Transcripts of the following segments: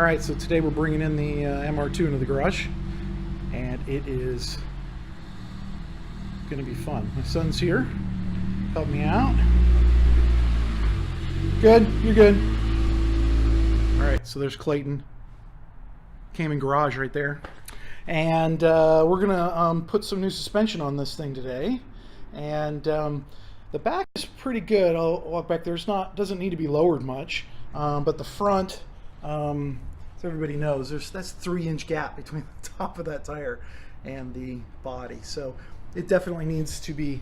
Alright, so today we're bringing in the MR2 into the garage, and it is going to be fun. My son's here, help me out. Good, you're good. Alright, so there's Clayton. Came in garage right there. And we're going to put some new suspension on this thing today. And the back is pretty good. I'll walk back there. Doesn't need to be lowered much. But the front, so everybody knows, that's 3-inch gap between the top of that tire and the body. So it definitely needs to be,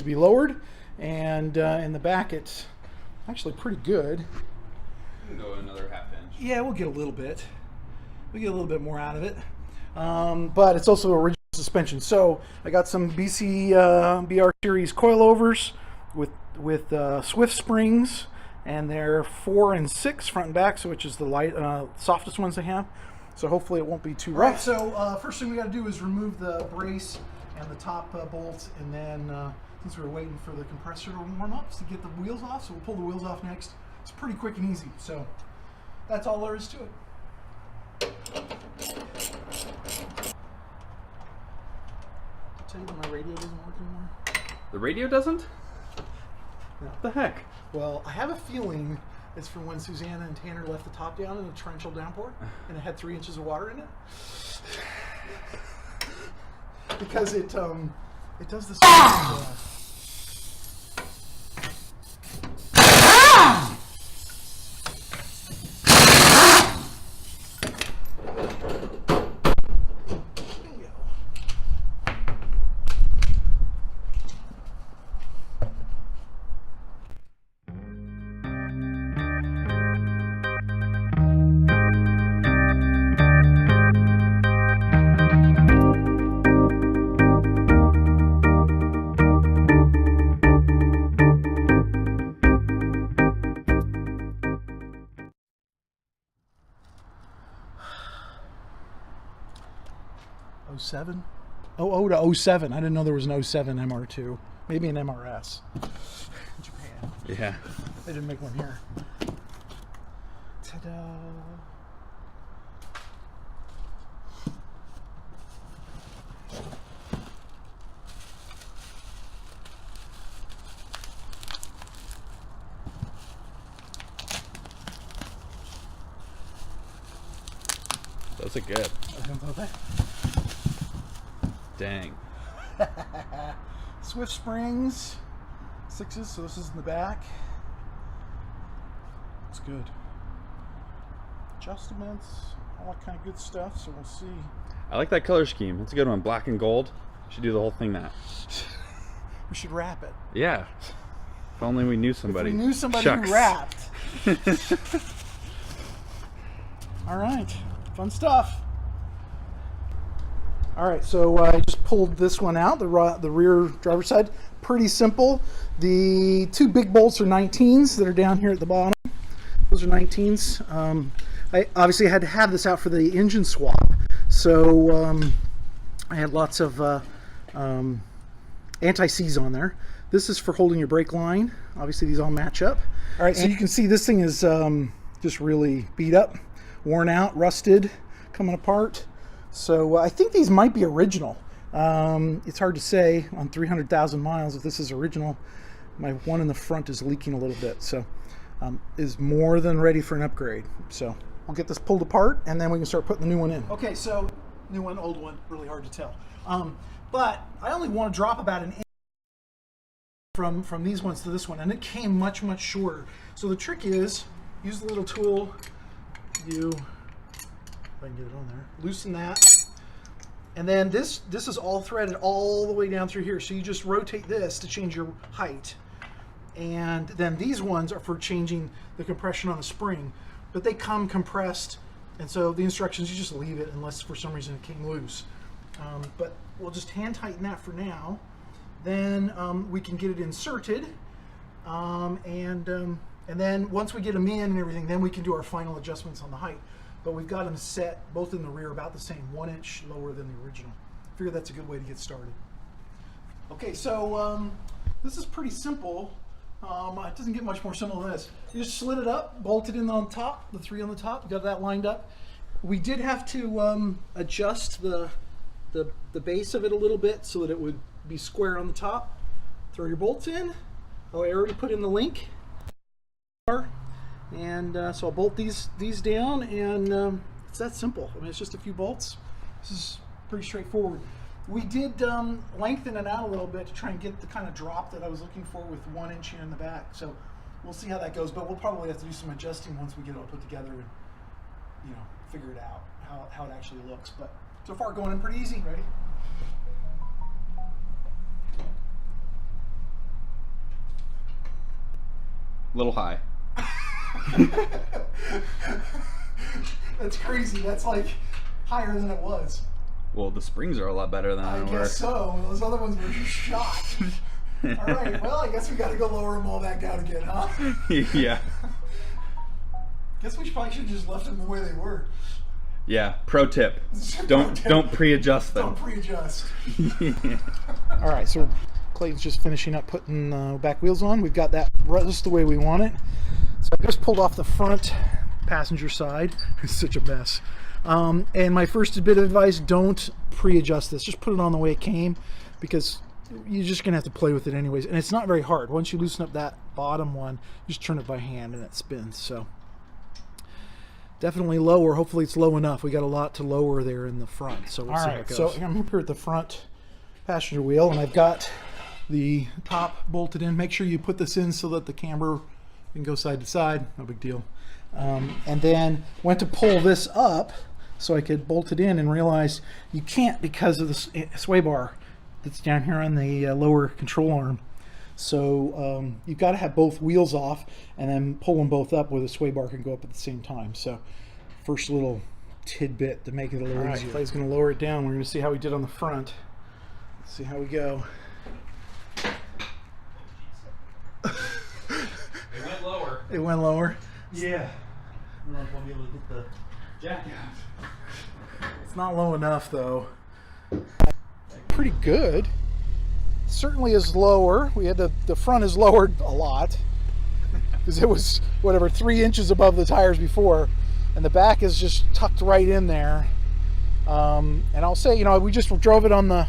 lowered. And in the back, it's actually pretty good. You can go another ½ inch. Yeah, we'll get a little bit. We get a little bit more out of it. But it's also original suspension. So I got some BR series coilovers with Swift springs, and they're 4 and 6 front and back, so which is the softest ones they have. So hopefully it won't be too rough. Right, so first thing we got to do is remove the brace and the top bolts, and then since we're waiting for the compressor to warm up to get the wheels off, so we'll pull the wheels off next. It's pretty quick and easy. So that's all there is to it. Tell you that my radio doesn't work anymore. The radio doesn't? No. What the heck? Well, I have a feeling it's from when Susanna and Tanner left the top down in a torrential downpour, and it had 3 inches of water in it. Because it does this. '07? Oh, to 07. I didn't know there was an 07 MR2. Maybe an MRS. Japan. Yeah. They didn't make one here. Ta-da. Those are good. Okay. Dang. Swift springs, 6s, so this is in the back. It's good. Adjustments, all that kind of good stuff, so we'll see. I like that color scheme. It's a good one. Black and gold. Should do the whole thing that. We should wrap it. Yeah. If only we knew somebody. If we knew somebody Shucks. who wrapped. All right, fun stuff. All right, so I just pulled this one out, the rear driver's side. Pretty simple. The 2 big bolts are 19s that are down here at the bottom. Those are 19s. I obviously had to have this out for the engine swap, so I had lots of anti-seize on there. This is for holding your brake line. Obviously, these all match up. All right, so you can see this thing is just really beat up, worn out, rusted, coming apart. So I think these might be original. It's hard to say on 300,000 miles if this is original. My one in the front is leaking a little bit, so is more than ready for an upgrade. So we'll get this pulled apart, and then we can start putting the new one in. Okay, so new one, old one, really hard to tell. But I only want to drop about an inch from these ones to this one, and it came much shorter. So the trick is, use the little tool, if I can get it on there, loosen that, and then this is all threaded all the way down through here, so you just rotate this to change your height, and then these ones are for changing the compression on the spring, but they come compressed, and so the instructions, you just leave it unless for some reason it came loose. But we'll just hand tighten that for now, then we can get it inserted, and then once we get them in and everything, then we can do our final adjustments on the height. But we've got them set both in the rear about the same, 1 inch lower than the original. I figure that's a good way to get started. Okay, so this is pretty simple. It doesn't get much more simple than this. You just slid it up, bolted in on top, the 3 on the top, got that lined up. We did have to adjust the base of it a little bit so that it would be square on the top. Throw your bolts in. Oh, I already put in the link. And so I'll bolt these down, and it's that simple. I mean, it's just a few bolts. This is pretty straightforward. We did lengthen it out a little bit to try and get the kind of drop that I was looking for with 1 inch here in the back. So we'll see how that goes, but we'll probably have to do some adjusting once we get it all put together and, you know, figure it out, how it actually looks. But so far going in pretty easy. Ready? A little high. That's crazy. That's like higher than it was. Well, the springs are a lot better than I they were. guess so. Those other ones were just shot. All right. Well, I guess we got to go lower them all back down again, huh? Yeah. Guess we probably should have just left them the way they were. Yeah. Pro tip: don't pre-adjust them. Don't pre-adjust. All right. So Clayton's just finishing up putting back wheels on. We've got that just the way we want it. So I just pulled off the front passenger side. It's such a mess. And my first bit of advice, don't pre-adjust this. Just put it on the way it came, because you're just going to have to play with it anyways. And it's not very hard. Once you loosen up that bottom one, you just turn it by hand and it spins. So definitely lower. Hopefully it's low enough. We got a lot to lower there in the front. So we'll see how it goes. So I'm here at the front passenger wheel, and I've got the top bolted in. Make sure you put this in so that the camber can go side to side. No big deal. And then went to pull this up so I could bolt it in, and realized you can't because of the sway bar that's down here on the lower control arm. So you've got to have both wheels off and then pull them both up where the sway bar can go up at the same time. So first little tidbit to make it a little easier. Clay's going to lower it down. We're going to see how we did on the front. Let's see how we go. It went lower. It went lower? Yeah. I don't know if I'll be able to get the jack out. It's not low enough though. Pretty good. Certainly is lower. We had the front is lowered a lot because it was whatever 3 inches above the tires before, and the back is just tucked right in there. And I'll say, you know, we just drove it on the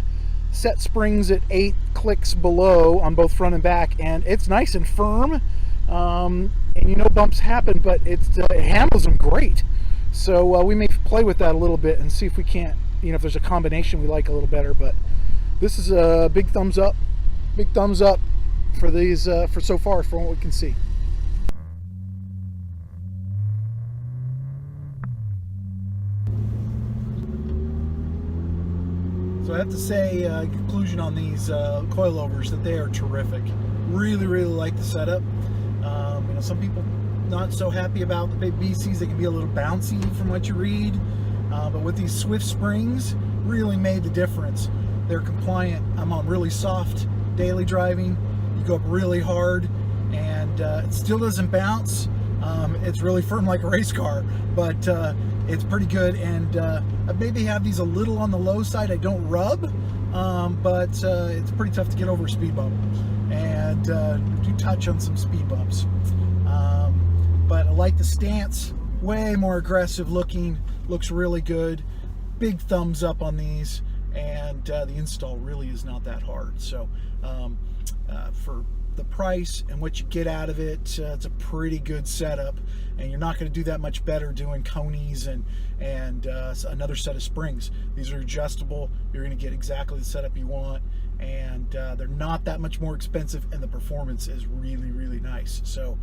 set springs at 8 clicks below on both front and back, and it's nice and firm. And you know, bumps happen, but it handles them great. So we may play with that a little bit and see if we can't, you know, if there's a combination we like a little better. But this is a big thumbs up for these for so far from what we can see. So I have to say, conclusion on these coilovers, that they are terrific. Really like the setup. You know, some people not so happy about the big BCs. They can be a little bouncy from what you read, but with these Swift springs, really made the difference. They're compliant. I'm on really soft daily driving. You go up really hard, and it still doesn't bounce. It's really firm like a race car, but it's pretty good. And I maybe have these a little on the low side. I don't rub, but it's pretty tough to get over a speed bump, and do touch on some speed bumps. But I like the stance, way more aggressive looking, looks really good. Big thumbs up on these, and the install really is not that hard. So for the price and what you get out of it, it's a pretty good setup, and you're not going to do that much better doing conies and another set of springs. These are adjustable. You're going to get exactly the setup you want, and they're not that much more expensive, and the performance is really nice. So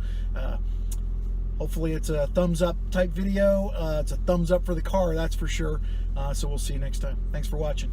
hopefully it's a thumbs up type video. It's a thumbs up for the car, that's for sure. So we'll see you next time. Thanks for watching.